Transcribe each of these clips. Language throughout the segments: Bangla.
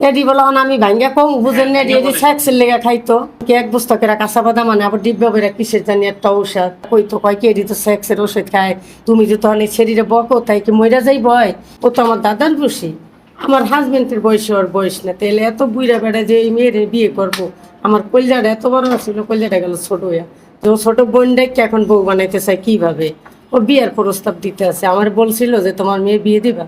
এডি বলা আমি ভাঙ্গা কম বুঝেন না এডি স্যাক্সের লেগে খাইতো কি এক বস্তা করে কাঁচা বাদাম মানে আবার ডিব্বা বেড়া কিসের জানি একটা ঔষধ কইতো কয় কি এডি তো স্যাক্সের ওষুধ খায় তুমি যে তখন এই শরীরে বকো তাই কি মইরা যাই বয় ও তো আমার দাদার বসি আমার হাজবেন্ডের বয়সে ওর বয়স না তাহলে এত বুইরা বেড়া যে এই মেয়ের বিয়ে করবো আমার কলজাটা এত বড় ছিল কলজাটা গেল ছোট হইয়া যে ও ছোট বোন ডেকে এখন বউ বানাইতে চায় কিভাবে ও বিয়ের প্রস্তাব দিতে আছে আমার বলছিল যে তোমার মেয়ে বিয়ে দিবা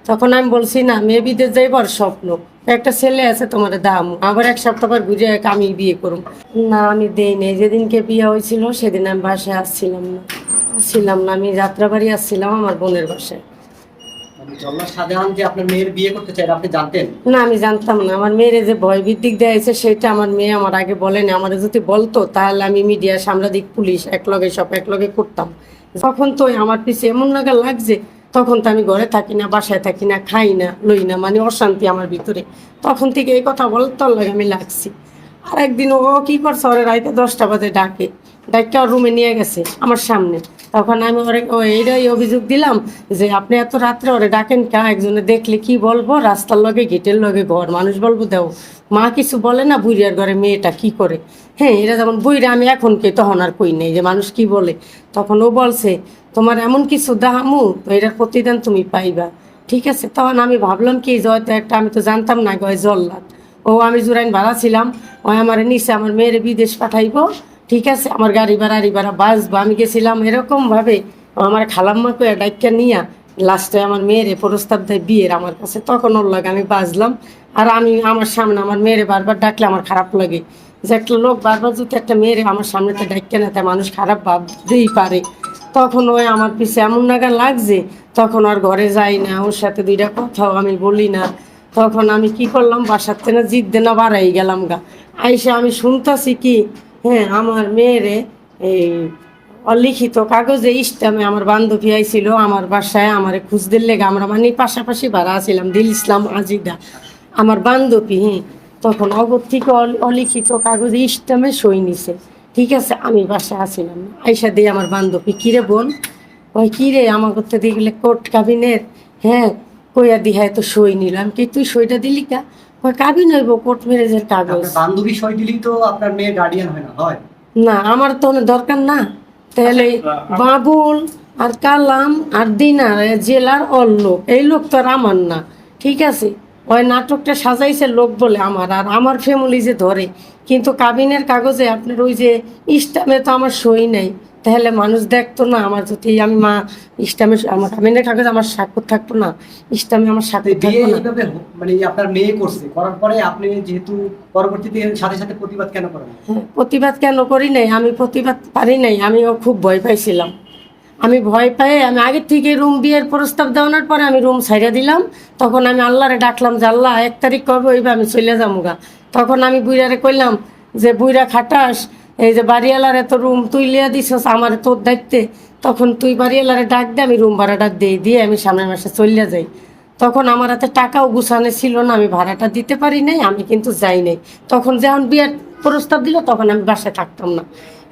তখন আমি বলছি না মেয়ে বিদেশ যাইবার স্বপ্ন একটা ছেলে আছে তোমার দাম আবার এক সপ্তাহ পর ঘুরে আমি বিয়ে করুম না আমি দেই নেই যেদিনকে বিয়ে হয়েছিল সেদিন আমি বাসায় আসছিলাম না আমি যাত্রাবাড়ি আসছিলাম আমার বোনের বাসায়। না আমি জানতাম না আমার মেয়ের যে ভয় ভিত্তিক দেয়াছে সেটা আমার মেয়ে আমার আগে বলেনি আমার যদি বলতো তাহলে আমি মিডিয়া সাংবাদিক পুলিশ একলগে সব একলগে করতাম তখন তো আমার পিছিয়ে এমন লাগা লাগছে তখন তো আমি ঘরে থাকি না বাসায় থাকি না খাই না লই না মানে অশান্তি আমার ভিতরে তখন থেকে এই কথা বলতে লাগে আমি লাগছি। আর একদিন ও কি করছে ওরে রাইতে 10টা বাজে ডাকে ওর রুমে নিয়ে গেছে আমার সামনে তখন আমি ওরে এইটাই অভিযোগ দিলাম যে আপনি এত রাত্রে ওরে ডাকেন কা একজনে দেখলে কি বলবো রাস্তার লগে গেটের লগে ঘর মানুষ বলবো দেও মা কিছু বলে না বুড়িয়ার ঘরে মেয়েটা কি করে হ্যাঁ এটা যেমন বুড়িরা আমি এখন কে তখন আর কই নেই যে মানুষ কি বলে তখন ও বলছে তোমার এমন কিছু দামু তো এটার প্রতিদান তুমি পাইবা ঠিক আছে তখন আমি ভাবলাম কি জয়তো একটা আমি তো জানতাম না গয় জল্লাদ ও আমি জুরাইন ভাড়া ছিলাম ও আমার নিচে আমার মেয়ের বিদেশ পাঠাইবো ঠিক আছে আমার গাড়ি ভাড়া বাসবো আমি গেছিলাম এরকমভাবে আমার খালাম্মাকে ডাইকা নিয়ে লাস্টে আমার মেয়েরে প্রস্তাব দেয় বিয়ের আমার কাছে তখন ওর লাগে আমি বাজলাম। আর আমি আমার সামনে আমার মেয়েরে বারবার ডাকলে আমার খারাপ লাগে যে একটা লোক বারবার যদি একটা মেয়েরে আমার সামনেতে ডাইকা না তাই মানুষ খারাপ ভাবতেই পারে তখন ওই আমার পিছে এমন নাগা লাগছে তখন আর ঘরে যাই না ওর সাথে দুইটা কথাও আমি বলি না তখন আমি কি করলাম বাসার থেকে জিদ দেনা বাড়াই গেলাম গা আইসা আমি শুনতেছি কি হ্যাঁ আমার মেয়েরে এই অলিখিত কাগজে ইস্টামে আমার বান্ধবী আইছিল আমার বাসায় আমার খুঁজদের লেগে আমরা মানে পাশাপাশি ভাড়া ছিলাম দিল ইসলাম আজিদা আমার বান্ধবী হ্যাঁ তখন অগর থেকে অলিখিত কাগজে ইস্টামে সই নিছে ঠিক আছে আমি বাসায় আসিলাম না আইসা দিয়ে আমার বান্ধবী কিরে বোন ওই কিরে আমার করতে দিয়ে গেলে কোর্ট কাবিনের হ্যাঁ কইয়া দিহায় তো সই নিলাম কি তুই সইটা দিলি কা ওই কাবিন হইব কোর্ট ম্যারেজের কাগজ বান্ধবী সই দিলেই তো আপনার মেয়ে গার্ডিয়ান হয় না হয় না আমার তো দরকার না তাহলে বাবুল আর কালাম আর দিনার জেলার ওর লোক এই লোক তো আর আমার না ঠিক আছে ওই নাটকটা সাজাইছে লোক বলে আমার আর আমার ফ্যামিলি যে ধরে কিন্তু কাবিনের কাগজে আপনার ওই যে ইস্টামে তো আমার সই নাই তাহলে মানুষ দেখতো না আমার যদি আমি মা ইস্টামে আমার কাবিনের কাগজে আমার স্বাক্ষর থাকতো না ইস্টামে আমার স্বাক্ষর থাকতো না মানে আপনার মেয়ে করছে করার পরে আপনি যেহেতু পরবর্তীতে সাথে সাথে প্রতিবাদ কেন করেন? হ্যাঁ প্রতিবাদ কেন করি নাই আমি প্রতিবাদ পারি নাই আমিও খুব ভয় পাইছিলাম আমি ভয় পেয়ে আমি আগের থেকে রুম বিয়ের প্রস্তাব দেওয়ানোর পরে আমি রুম ছাইড়া দিলাম তখন আমি আল্লাহরে ডাকলাম যে আল্লাহ 1 তারিখ কবে হইবে আমি চলে যাবো গা তখন আমি বুইরারে কইলাম যে বুইরা খাটাস এই যে বাড়িওয়ালার এত রুম তুই লিয়া দিছস আমার তোর দায়িত্বে তখন তুই বাড়িওয়ালারে ডাক দে আমি রুম ভাড়াটা দিয়ে আমি সামনের মাসে চলিয়া যাই তখন আমার হাতে টাকাও গুছানো ছিল না আমি ভাড়াটা দিতে পারি নাই আমি কিন্তু যাই নাই তখন যখন বিয়ের প্রস্তাব দিল তখন আমি বাসায় থাকতাম না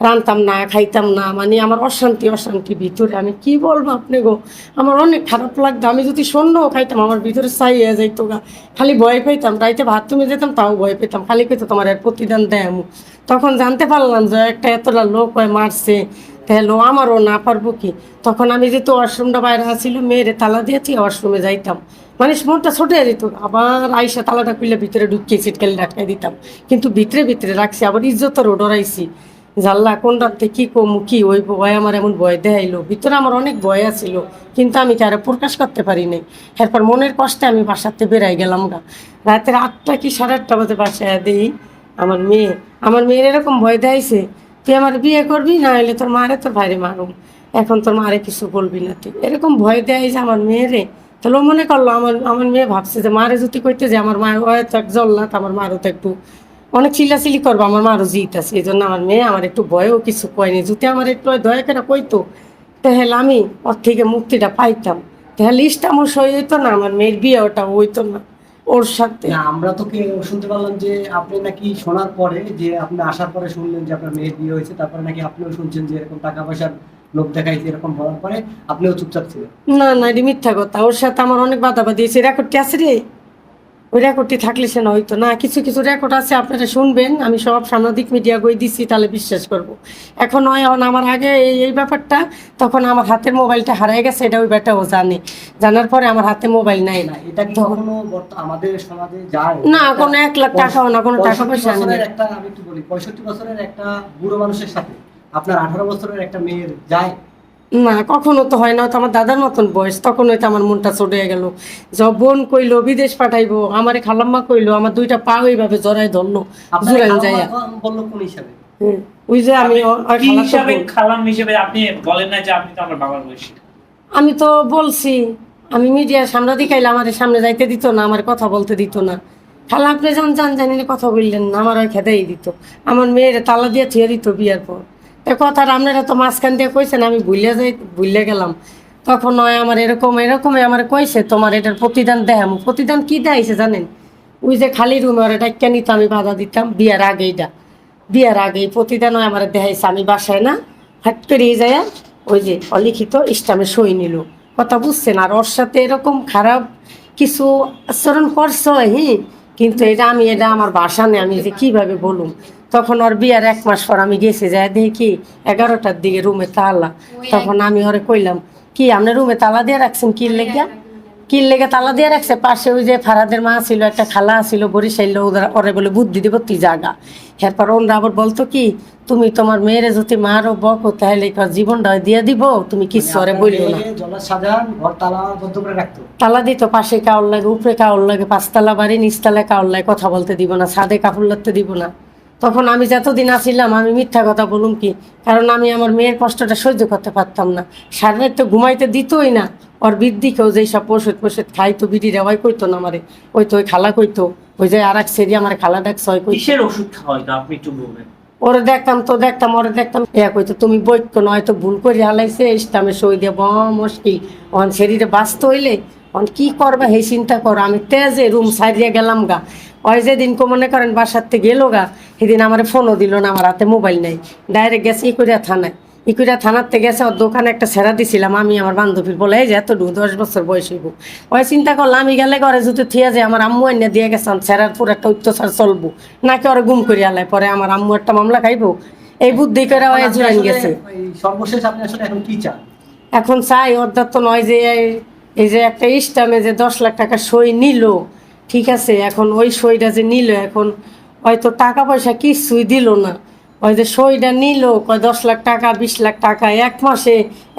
রানতাম না খাইতাম না মানে আমার অশান্তি ভিতরে আমি কি বলবো আপনি গো আমার অনেক খারাপ লাগতো আমি যদি স্বর্ণও খাইতাম আমার ভিতরে চাইয়া যাইতো গা খালি ভয় পেতাম রাইতে ভাত তুমি যেতাম তাও ভয় পেতাম খালি পেতো তোমার এর প্রতিদান দেয় আমি তখন জানতে পারলাম যে একটা এতটা লোক হয় মারছে তাহলে আমারও না পারবো কি তখন আমি যেহেতু ওয়াশরুমটা বাইরে আসছিল মেয়েরে তালা দিয়েছি ওয়াশরুমে যাইতাম মানে মনটা ছোটে যেত আবার আইসা তালাটা খুলে ভিতরে ঢুকিয়ে সিটকালি ডাকাই দিতাম কিন্তু ভিতরে রাখছি আবার ইজ্জতেরও ডরাইছি জাল্লা কোন রাত্রে কী কমু কি ওই ভয় আমার এমন ভয় দেখাইলো ভিতরে আমার অনেক ভয় আছিল কিন্তু আমি কারো প্রকাশ করতে পারি নাই এরপর মনের কষ্টে আমি বাসাতে বেড়াই গেলাম গা রাতের 8টা কি 8:30 বাজে বাসায় দিই আমার মেয়ের এরকম ভয় দেখাইছে তুই আমার বিয়ে করবি না হলে তোর মারে তোর ভাইরে মারুম এখন তোর মারে কিছু বলবি না তুই এরকম ভয় দেয় যে আমার মেয়েরে তাহলে ও মনে করলো আমার মেয়ে ভাবছে যে মারে যদি কইতে যে আমার মায়ের হয়তো এক জল্লাত আমার মারও তো একটু অনেক চিল্লাচিল্লি করবো আমার মারও জিত আছে এই জন্য আমার মেয়ে আমার একটু ভয়ও কিছু কয়নি যদি আমার একটু দয়া করে কইতো তাহলে আমি ওর থেকে মুক্তিটা পাইতাম তাহলে ইস্টামও সই হইতো না আমার মেয়ের বিয়ে ওটা হইতো না ওর সাথে। আমরা তোকে শুনতে পারলাম যে আপনি নাকি শোনার পরে যে আপনি আসার পরে শুনলেন যে আপনার মেয়ের বিয়ে হয়েছে তারপরে নাকি আপনিও শুনছেন যে এরকম টাকা পয়সার লোক দেখাইছে এরকম বলার পরে আপনিও চুপচাপ ছিলেন? না এটা মিথ্যা কথা ওর সাথে আমার অনেক বাধা বাঁধিয়েছে রেকর্ডটি আছে রে ওই রেকর্ডটি থাকলে সে না হইতো না। কিছু কিছু রেকর্ড আছে, আপনারা শুনবেন, আমি সব সাংবাদিক মিডিয়া কই দিচ্ছি, তাহলে বিশ্বাস করব। এখন নয়, এখন আমার আগে এই ব্যাপারটা, তখন আমার হাতের মোবাইলটা হারিয়ে গেছে, এটা ওই ব্যাটাও জানে। জানার পরে আমার হাতে মোবাইল নাই। না, এটা কি কখনো আমাদের সমাজে যায় না, কোনো 1 লাখ টাকাও না, কোনো টাকা পয়সা আনি না। একটা, আমি একটু বলি, 65 বছরের একটা বুড়ো মানুষের সাথে আপনার 18 বছরের একটা মেয়ের যায়? না, কখনো তো হয় না। তো আমার দাদার মতন বয়স, তখন হয়তো আমার মনটা চড়ে গেল। যখন বোন কইলো বিদেশ পাঠাইবো, আমারে খালাম্মা কইলো, আমার 2টা পা ওইভাবে জড়াই ধরলো, জুড়ান যায়। বললো কোন হিসাবে? ওই যে আমি কি হিসাবে, খালাম হিসেবে আপনি বলেন না যে আপনি তো আমার বাবার বয়সী? আমি তো বলছি, আমি মিডিয়ার সাংবাদিক আইলে আমার সামনে যাইতে দিত না, আমার কথা বলতে দিত না। খালা আপনি জানি না কথা বললেন না, আমার ওই খেতেই দিত। আমার মেয়ের তালা দিয়ে থিয়ে দিত বিয়ার পর। এ কথাটা আপনারা তো মাঝখান দিয়ে কইছেন, আমি ভুলে গেলাম। তখন নয় আমার এরকমই আমার কইছে, তোমার এটার প্রতিদান দেখামো। প্রতিদান কি দেখাইছে জানেন? ওই যে খালি রুমে ওরা ডাক্কা নিত, আমি বাধা দিতাম বিয়ার আগেই প্রতিদান আমার দেখাইছে। আমি বাসায় না, হাট পেরিয়ে যায়, ওই যে অলিখিত ইস্টামে সই নিল। কথা বুঝছেন? আর ওর সাথে এরকম খারাপ কিছু আচরণ করছে, কিন্তু এটা আমার বাসা নেই, আমি যে কিভাবে বলুম। তখন ওর বিয়ার 1 মাস পর আমি গেছি, যাই দেখি 11টার দিকে রুমে তালা। তখন আমি ওরে কইলাম, কি আপনি রুমে তালা দিয়ে রাখছেন কি লেগে তালা দিয়ে রাখছে? পাশে ওই যে ফারাদের মা ছিল, একটা খালা ছিল বরিশাইল, ওরে বলে বুদ্ধি দিব তুই জাগা। এরপর ওরা আবার বলতো কি, তুমি তোমার মেয়েরে যদি মারো বকো তাহলে জীবনটা দিয়ে দিব, তুমি কিচ্ছু ওরে বললো না। তালা দিত, পাশে কাউর লাগে, উপরে কাউর লাগে, 5তলা বাড়ি, নিচতলায় কাউর লাগে, কথা বলতে দিব না, ছাদে কাপড় লাগতে দিব না। তখন আমি যতদিন আসিলাম, আমি মিথ্যা কথা বলুম কি? কারণ আমি আমার মেয়ের কষ্টটা সহ্য করতে পারতাম না। সারা রাত তো ঘুমাইতে দিতই না। ওর বৃদ্ধিকেও যেই সব ওষুধ খাইতো, বিড়ি রেওয়াই কইতো না আমারে, ওই তো ওই খালা কইতো, ওই যে আর এক সেরি আমার খালা ডাকছে, কিসের ওষুধ খাওয়াইতো আপনি একটু বলবেন? ওরে দেখতাম, ওরে দেখতাম, কইতো তুমি বৈক্য নয় তো ভুল করে হালাইছে, ইসলামে সই দিয়ে মুশকিল। অন শরীরে বাঁচতে হইলে অন কি করবা সেই চিন্তা করো। আমি তেজে রুম সাইডিয়া গেলাম গা। ওই যেদিন মনে করেন বাসাতে গেল গা, সেদিন আমার ফোনও দিল না, আমার হাতে মোবাইল নাই। ডাইরেক্ট গেছে ইকুড়িয়া থানাতে গেছে, ওর দোকানে একটা ছেড়া দিছিলাম আমি আমার বান্ধবীর, বলে এই যে এত 10 বছর বয়স হইব। ওই চিন্তা করলাম, আমি গেলে ঘরে যদি থিয়া যায়, আমার আম্মু এনে দিয়ে গেছে ছেড়ার পুরো একটা অত্যাচার চলবো নাকি ওরা গুম করিয়া আলাই, পরে আমার আম্মু একটা মামলা খাইবো, এই বুদ্ধি করে ওই জুয়ান গেছে। সর্বশেষ আপনি আসলে এখন কি চান? এখন চাই ওর তো নয় যে এই যে একটা ইস্টামে যে 10 লাখ টাকা সই নিল, ঠিক আছে, এখন ওই সইটা যে নিল, এখন হয়তো টাকা পয়সা কিছুই দিল না। ওই যে সইটা নিল, 10 লাখ টাকা 20 লাখ টাকা 1 মাসে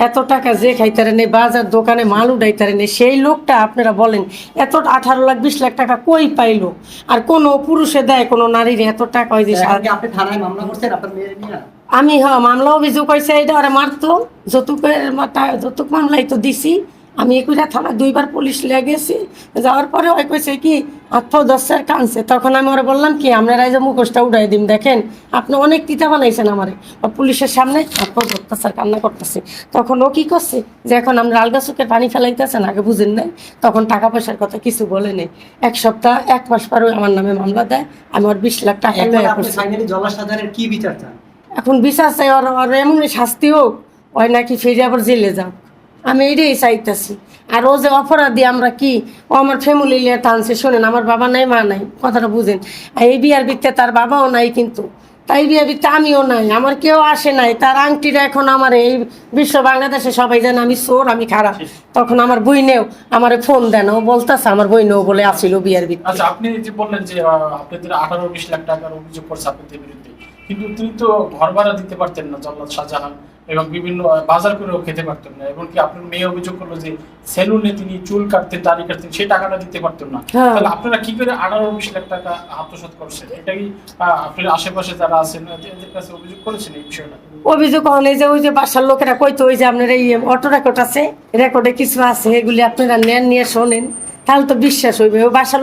এত টাকা যে খাইতারে নেই, বাজার দোকানে মাল উঠাইতারে নেই, সেই লোকটা আপনারা বলেন এত 18 লাখ 20 লাখ টাকা কই পাইলো? আর কোনো পুরুষে দেয় কোনো নারীর এত টাকা? ওই যে আপনি থানায় মামলা করছেন আপনার মেয়ের নিয়ে? আমি মামলা অভিযোগ হয়েছে, এটা ওরা মারতো, যৌতুক মামলাই তো দিছি আমি। একুড়া থানা 2বার পুলিশ লেগেছি, যাওয়ার পরে ওই কইছে কি 8-10 কানছে। তখন আমি ওরা বললাম কি, আপনারা এই যে মুখোশটা উড়াই দিন, দেখেন আপনি অনেক তিতা বানাইছেন আমারে। পুলিশের সামনে 8-10 কান্না করতেছে। তখন ও কি করছে যে এখন আমরা আলগা চোখের পানি ফেলাইতেছেন, আগে বুঝেন নাই, তখন টাকা পয়সার কথা কিছু বলে নেই। 1 সপ্তাহ 1 মাস পরে আমার নামে মামলা দেয়, আমি ওর 20 লাখ টাকা কি বিচার চান? এখন বিচার চাই, ওর এমন শাস্তি হোক, ওই নাকি ফিরে আবার জেলে যাও, আমি এটাই চাইতেছি। আর ও যে অপরাধী, আমরা কি, ও আমার ফ্যামিলি নিয়ে টানছে। শোনেন, আমার বাবা নাই, মা নাই, কথাটা বুঝেন। আর এই বিয়ার ভিত্তে তার বাবাও নাই, কিন্তু তাই বিয়ার ভিত্তে আমিও নাই, আমার কেউ আসে নাই। তার আংটিটা এখন আমার এই বিশ্ব বাংলাদেশে সবাই জানে আমি চোর, আমি খারাপ। তখন আমার বইনেও আমার ফোন দেন, ও বলতেছে আমার বইনেও বলে আসিল বিয়ার ভিত্তে। আচ্ছা, আপনি যে বললেন যে আপনাদের 18-20 লাখ টাকার অভিযোগ করছে আপনাদের বিরুদ্ধে, কিন্তু তিনি তো ঘর ভাড়া দিতে পারতেন না জল্লাদ শাহজাহান, এবং বিভিন্ন বাজার করেও খেতে পারতেন না। এবং কি আপনার মেয়ে অভিযোগ করলো যে সেলুনে তিনি চুল কাটতেন, দাড়ি কাটতেন, সেই টাকাটা দিতে পারতেন না। তাহলে আপনারা কি করে 18-20 লাখ টাকা আত্মসাৎ করছেন? এটা কি আপনার আশেপাশে যারা আছেন এদের কাছে অভিযোগ করেছেন এই বিষয়টা? অভিযোগ হলে যে ওই যে বাসার লোকেরা কইতো, ওই যে আপনার এই অটো রেকর্ড আছে, রেকর্ডে কিছু আছে, এগুলি আপনারা নেন, নিয়ে শোনেন, তাহলে তো বিশ্বাস হইবে। ওই বাসার